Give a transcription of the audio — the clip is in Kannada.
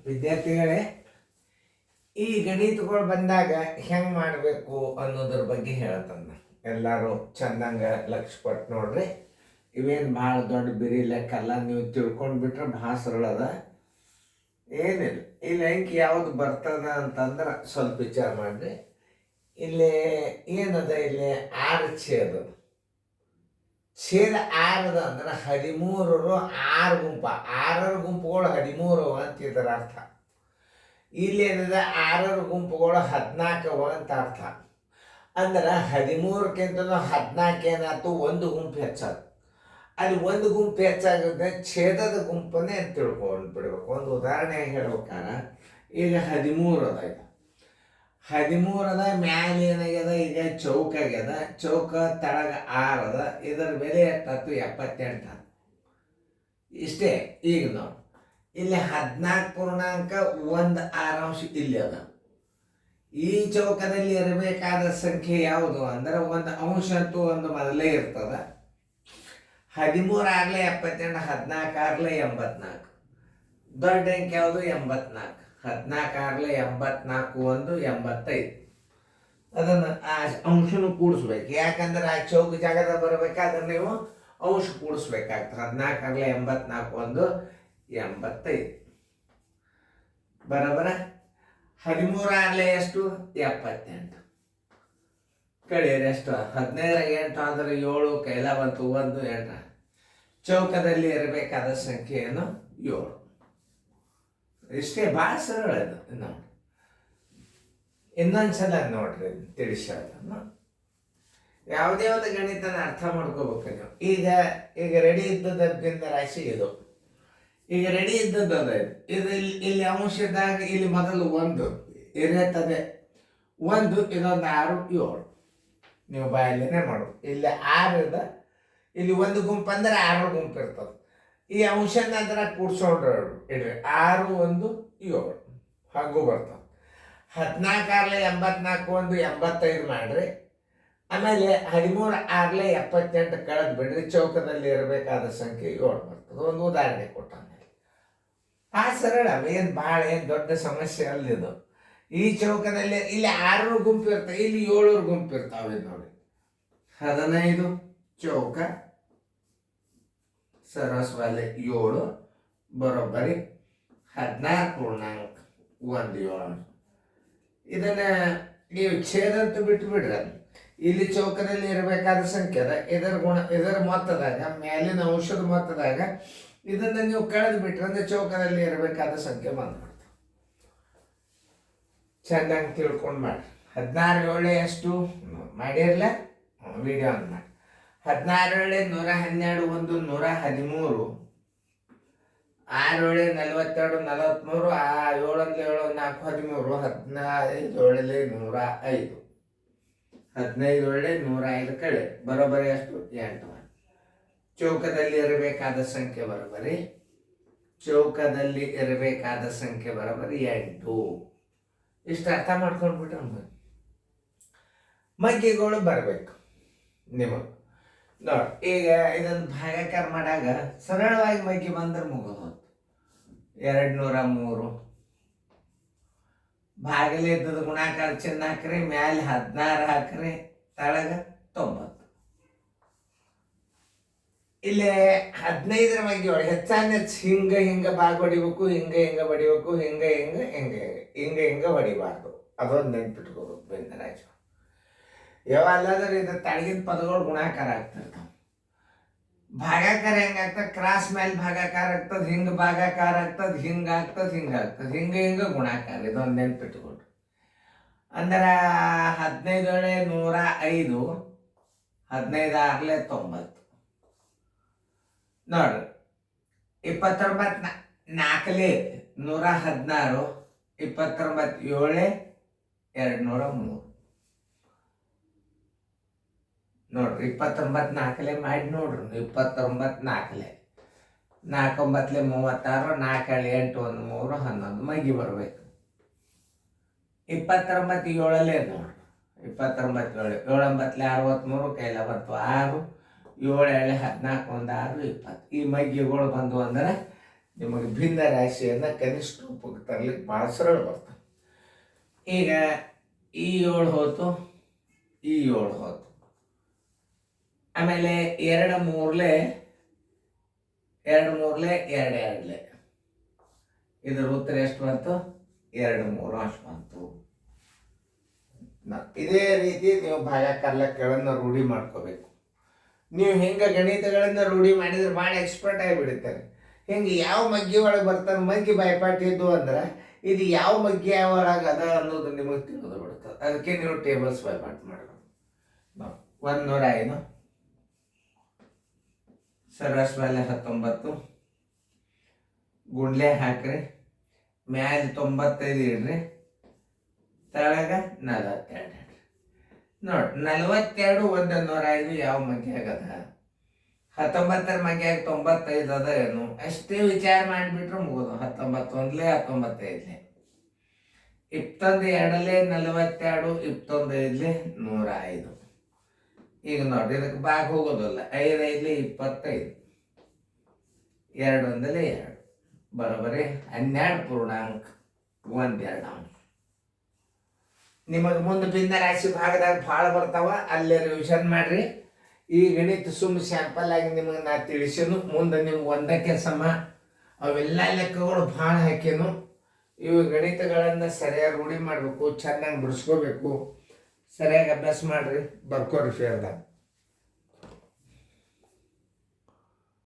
ವಿದ್ಯಾರ್ಥಿಗಳೇ, ಈ ಗಣಿತಗಳು ಬಂದಾಗ ಹೆಂಗೆ ಮಾಡಬೇಕು ಅನ್ನೋದ್ರ ಬಗ್ಗೆ ಹೇಳ್ತಾನೆ. ಎಲ್ಲರೂ ಚಂದಂಗ ಲಕ್ಷ ಕೊಟ್ಟು ನೋಡ್ರಿ. ಇವೇನು ಭಾಳ ದೊಡ್ಡ ಬಿರಿ ಲೆಕ್ಕಲ್ಲ, ನೀವು ತಿಳ್ಕೊಂಡ್ಬಿಟ್ರೆ ಭಾಳ ಸರಳ ಅದ. ಏನಿಲ್ಲ, ಇಲ್ಲಿ ಅಂಕಿ ಯಾವುದು ಬರ್ತದ ಅಂತಂದ್ರೆ ಸ್ವಲ್ಪ ವಿಚಾರ ಮಾಡಿರಿ. ಇಲ್ಲಿ ಏನದ, ಇಲ್ಲಿ 6 ಛೇದ. ಛೇದ 6 ಅಂದ್ರೆ 13 6 ಗುಂಪ, 6 ಗುಂಪುಗಳು 13 ಅಂತ ಇದರ ಅರ್ಥ. ಇಲ್ಲಿ ಏನದ 6 ಗುಂಪುಗಳು 14 ಅಂತ ಅರ್ಥ. ಅಂದ್ರೆ 13ಕ್ಕಿಂತಲೂ 14 ಏನಾಯ್ತು, ಒಂದು ಗುಂಪು ಹೆಚ್ಚಾದ. ಅಲ್ಲಿ ಒಂದು ಗುಂಪು ಹೆಚ್ಚಾಗುತ್ತೆ, ಛೇದದ ಗುಂಪನ್ನೇ ಅಂತ ತಿಳ್ಕೊಂಡು ಬಿಡ್ಬೇಕು. ಒಂದು ಉದಾಹರಣೆ ಹೇಳ್ಬೇಕಾರೆ, ಈಗ 13 ಅದ. ಈಗ 13 ಅದ, ಮ್ಯಾಲೆ ಏನಾಗ್ಯದ, ಈಗ ಚೌಕ ಆಗ್ಯದ. ಚೌಕ ತಳಗ 6 ಅದ. ಇದರ ಬೆಲೆ ಎಷ್ಟಾಯ್ತು, 78. ಇಷ್ಟೇ. ಈಗ ನಾವು ಇಲ್ಲಿ 14.1 ಇಲ್ಲಿ ಅದ. ಈ ಚೌಕದಲ್ಲಿ ಇರಬೇಕಾದ ಸಂಖ್ಯೆ ಯಾವುದು ಅಂದ್ರೆ, ಒಂದು ಅಂಶ ಅಂತೂ ಒಂದು ಮೊದಲೇ ಇರ್ತದ. 13 ಆಗ್ಲೇ 78, 14 ಆಗ್ಲೇ 84. ದೊಡ್ಡ ಅಂಕ ಯಾವುದು, 84. 14 ಆಗ್ಲೇ 84, 1 85. ಅದನ್ನು ಆ ಅಂಶನು ಕೂಡಿಸ್ಬೇಕು. ಯಾಕಂದ್ರೆ ಆ ಚೌಕ ಜಾಗದ ಬರಬೇಕಾದ್ರೆ ನೀವು ಅಂಶ ಕೂಡಿಸ್ಬೇಕಾಗ್ತದೆ. 14 ಆಗ್ಲೇ 84, 1 85. ಬರಬರ. 13 ಆಗ್ಲೇ ಎಷ್ಟು, 78. ಕಡಿಯರಿ ಎಷ್ಟು, 15 8 ಅಂದ್ರೆ 7, ಕೈಲ ಬಂತು 1 8. ಚೌಕದಲ್ಲಿ ಇರಬೇಕಾದ ಸಂಖ್ಯೆ ಏನು, 7. ಇಷ್ಟೇ, ಭಾಳ ಸರಳ ಇದು. ನೋಡಿ, ಇನ್ನೊಂದ್ಸಲ ನೋಡ್ರಿ ತಿಳಿಸೋದನ್ನು. ಯಾವುದೇ ಒಂದು ಗಣಿತನ ಅರ್ಥ ಮಾಡ್ಕೋಬೇಕು ನೀವು. ಈಗ ರೆಡಿ ಇದ್ದದಕ್ಕಿಂತ ರಾಶಿ ಇದು. ಈಗ ರೆಡಿ ಇದ್ದದ್ದು ಅದ. ಇದು ಇಲ್ಲಿ ಅಂಶದಾಗ ಇಲ್ಲಿ ಮೊದಲು 1 ಇರುತ್ತದೆ. 1 ಇದೊಂದು 6 7. ನೀವು ಬಾಯಲ್ಲೇನೆ ಮಾಡು. ಇಲ್ಲಿ 6 ಇದೆ. ಇಲ್ಲಿ ಒಂದು ಗುಂಪು ಅಂದ್ರೆ 6 ಗುಂಪು ಇರ್ತದೆ. ಈ ಅಂಶನ ಅದರ ಕೂಡ್ಸೋಡ್ರಿ ಇಡ್ರಿ. 6 1 7 ಹಾಗೂ ಬರ್ತದೆ. 14 ಆಗ್ಲೇ 84, 1 85 ಮಾಡ್ರಿ. ಆಮೇಲೆ 13 ಆಗ್ಲೇ 78 ಕಳೆದು ಬಿಡ್ರಿ. ಚೌಕದಲ್ಲಿ ಇರಬೇಕಾದ ಸಂಖ್ಯೆ 7 ಬರ್ತದೆ. ಒಂದು ಉದಾಹರಣೆ ಕೊಟ್ಟ. ಆ ಸರಳ, ಏನು ಭಾಳ ಏನು ದೊಡ್ಡ ಸಮಸ್ಯೆ ಅಲ್ಲಿದು. ಈ ಚೌಕದಲ್ಲಿ ಇಲ್ಲಿ 6 ಗುಂಪು ಇರ್ತವೆ, ಇಲ್ಲಿ 7 ಗುಂಪು ಇರ್ತಾವೆ. ನೋಡಿ, 15 ಚೌಕ ಸರಸ್ವಲೆ 7 ಬರೋಬ್ಬರಿ 16.17. ಇದನ್ನ ನೀವು ಛೇದ ಅಂತ ಬಿಟ್ಟು ಬಿಡ್ರಿ. ಇಲ್ಲಿ ಚೌಕದಲ್ಲಿ ಇರಬೇಕಾದ ಸಂಖ್ಯೆ ಅದ. ಇದರ ಮೊತ್ತದಾಗ, ಮೇಲಿನ ಅಂಶದ ಮೊತ್ತದಾಗ ಇದನ್ನ ನೀವು ಕಳೆದು ಬಿಟ್ರೆ ಅಂದ್ರೆ ಚೌಕದಲ್ಲಿ ಇರಬೇಕಾದ ಸಂಖ್ಯೆ ಬಂದ್ಬಿಡ್ತು. ಚೆನ್ನಾಗಿ ತಿಳ್ಕೊಂಡು ಮಾಡಿ. 16 7 ಎಷ್ಟು ಮಾಡಿರಲ್ಲ, ವಿಡಿಯೋ ಅಂತ ಮಾಡಿ. 16 7 112, 1 113. 6 7 42 43. 7 7 4 13. 15 7 105. 15 7 105 ಕಳೆ ಬರೋಬ್ಬರಿ ಎಷ್ಟು, 8. ಚೌಕದಲ್ಲಿ ಇರಬೇಕಾದ ಸಂಖ್ಯೆ ಬರೋಬ್ಬರಿ, ಚೌಕದಲ್ಲಿ ಇರಬೇಕಾದ ಸಂಖ್ಯೆ ಬರೋಬ್ಬರಿ 8. ಇಷ್ಟು ಅರ್ಥ ಮಾಡ್ಕೊಂಡ್ಬಿಟ್ರೆ ಮಗ್ಗಿಗಳು ಬರಬೇಕು ನಿಮಗೆ. ನೋಡಿ, ಈಗ ಇದನ್ನು ಭಾಗಾಕಾರ ಮಾಡಾಗ ಸರಳವಾಗಿ ಮಗ್ಗಿ ಬಂದ್ರೆ ಮುಗಿದು 203. ಭಾಗಲೇ ಇದ್ದದ ಗುಣಾಕಾರ ಚಿನ್ನ ಹಾಕ್ರಿ, ಮ್ಯಾಲೆ 16 ಹಾಕ್ರಿ, ತಳಗ 90. ಇಲ್ಲಿ 15ರ ಬಗ್ಗೆ ಹೊಡಿ. ಹೆಚ್ಚಾನ ಹಿಂಗ ಭಾಗ ಹೊಡಿಬೇಕು, ಹಿಂಗ ಹೊಡಿಬೇಕು, ಹಿಂಗ ಹೊಡಿಬಾರ್ದು. ಅದೊಂದು ನೆನ್ಪಿಟ್ಕೋಬೇಕು ಬೆಂದರಾಜು. ಯಾವಲ್ಲಾದ್ರೆ ಇದು ತಳಗಿನ ಪದಗಳು ಗುಣಾಕಾರ ಆಗ್ತಿರ್ತಾವ. ಭಾಗಾಕಾರ ಹೆಂಗಾಗ್ತದೆ, ಕ್ರಾಸ್ ಮೇಲೆ ಭಾಗಾಕಾರ ಆಗ್ತದೆ, ಹಿಂಗ ಭಾಗಾಕಾರ ಆಗ್ತದೆ, ಹಿಂಗಾಗ್ತದೆ, ಹಿಂಗ ಗುಣಾಕಾರ. ಇದೊಂದು ನೆನ್ಪಿಟ್ಕೊಳ್ರಿ. ಅಂದ್ರೆ 15 105, 15 ಆಗ್ಲೇ 90. ನೋಡ್ರಿ, 29 4 116, 29 7 203. ನೋಡ್ರಿ, 29 4 ಮಾಡಿ ನೋಡ್ರಿ. 29 4 4 9 36, 4 8 1 3 11 ಮಗಿ ಬರ್ಬೇಕು. 29 7 ನೋಡ್ರಿ. 29 7 7 9 63, ಕೈಲ ಬಂತು 6, 7 7 14 1 6 20. ಈ ಮಗ್ಗಿಗಳು ಬಂದು ಅಂದ್ರೆ ನಿಮಗೆ ಭಿನ್ನ ರಾಶಿಯನ್ನು ಕನಿಷ್ಠ ರೂಪಕ್ಕೆ ತರಲಿಕ್ಕೆ ಭಾಳ ಸರಳ ಬರ್ತದೆ. ಈಗ ಈ 7 ಹೋತು, ಈ 7 ಹೋತು, ಆಮೇಲೆ 2 ಮೂರ್ಲೆ 2 ಮೂರ್ಲೆ 2 ಎರಡ್ಲೆ, ಇದ್ರ ಉತ್ತರ ಎಷ್ಟು ಬಂತು? 2 3 ಅಷ್ಟು ಬಂತು. ಇದೇ ರೀತಿ ನೀವು ಭಾಗಾಕಾರಗಳನ್ನು ರೂಢಿ ಮಾಡ್ಕೋಬೇಕು. ನೀವು ಹೆಂಗೆ ಗಣಿತಗಳನ್ನು ರೂಢಿ ಮಾಡಿದ್ರೆ ಭಾಳ ಎಕ್ಸ್ಪರ್ಟ್ ಆಗಿಬಿಡುತ್ತಾರೆ. ಹಿಂಗೆ ಯಾವ ಮಗ್ಗಿ ಒಳಗೆ ಬರ್ತಾನೆ, ಮಗ್ಗಿ ಬಾಯ್ಪಾಟಿದ್ದು ಅಂದ್ರೆ ಇದು ಯಾವ ಮಗ್ಗಿ ಯಾವಾಗದ ಅನ್ನೋದು ನಿಮಗೆ ತಿಳಿದು ಬಿಡ್ತದೆ. ಅದಕ್ಕೆ ನೀವು ಟೇಬಲ್ಸ್ ಬಾಯ್ಪಾಟ್ ಮಾಡಬೇಕು. 105 ಸರ್ವಸ್ ಮೇಲೆ 19 ಗುಂಡ್ಲೆ ಹಾಕ್ರಿ, ಮ್ಯಾಲೆ 95 ಇಡ್ರಿ, ತಳಗ 42 ನೋಡಿ. 42 105 ಯಾವ ಮಗ್ಗಿ ಆಗದ? 19ರ ಮಗ್ಯಾಗ 95 ಅದ ಏನು? ಅಷ್ಟೇ ವಿಚಾರ ಮಾಡಿಬಿಟ್ರೆ ಮುಗಿದು. 19 1ಲೆ 19 22 42 21 105. ಈಗ ನೋಡ್ರಿ, ಇದಕ್ಕೆ ಬಾಗ ಹೋಗೋದಿಲ್ಲ. 5 5 25, 2 1 2, ಬರೋಬ್ಬರಿ 12 ಪೂರ್ಣಾಂಕ 1/2 ಅಂಶ. ನಿಮಗೆ ಮುಂದೆ ಭಿನ್ನ ರಾಶಿ ಭಾಗದಾಗ ಭಾಳ ಬರ್ತಾವ, ಅಲ್ಲೇ ರಿವಿಷನ್ ಮಾಡ್ರಿ. ಈ ಗಣಿತ ಸುಮ್ಮ ಸ್ಯಾಂಪಲ್ ಆಗಿ ನಿಮಗೆ ನಾ ತಿಳಿಸೇನು. ಮುಂದೆ ನಿಮ್ಗೆ 1ಕ್ಕೆ ಸಮ ಅವೆಲ್ಲ ಲೆಕ್ಕಗಳು ಭಾಳ ಹಾಕೇನು. ಇವು ಗಣಿತಗಳನ್ನು ಸರಿಯಾಗಿ ರೂಢಿ ಮಾಡಬೇಕು, ಚೆನ್ನಾಗಿ ಬಿಡಿಸ್ಕೋಬೇಕು. ಸರಿಯಾಗಿ ಅಭ್ಯಾಸ ಮಾಡಿರಿ, ಬರ್ಕೋರಿ ಫೇರ್ದಾಗ.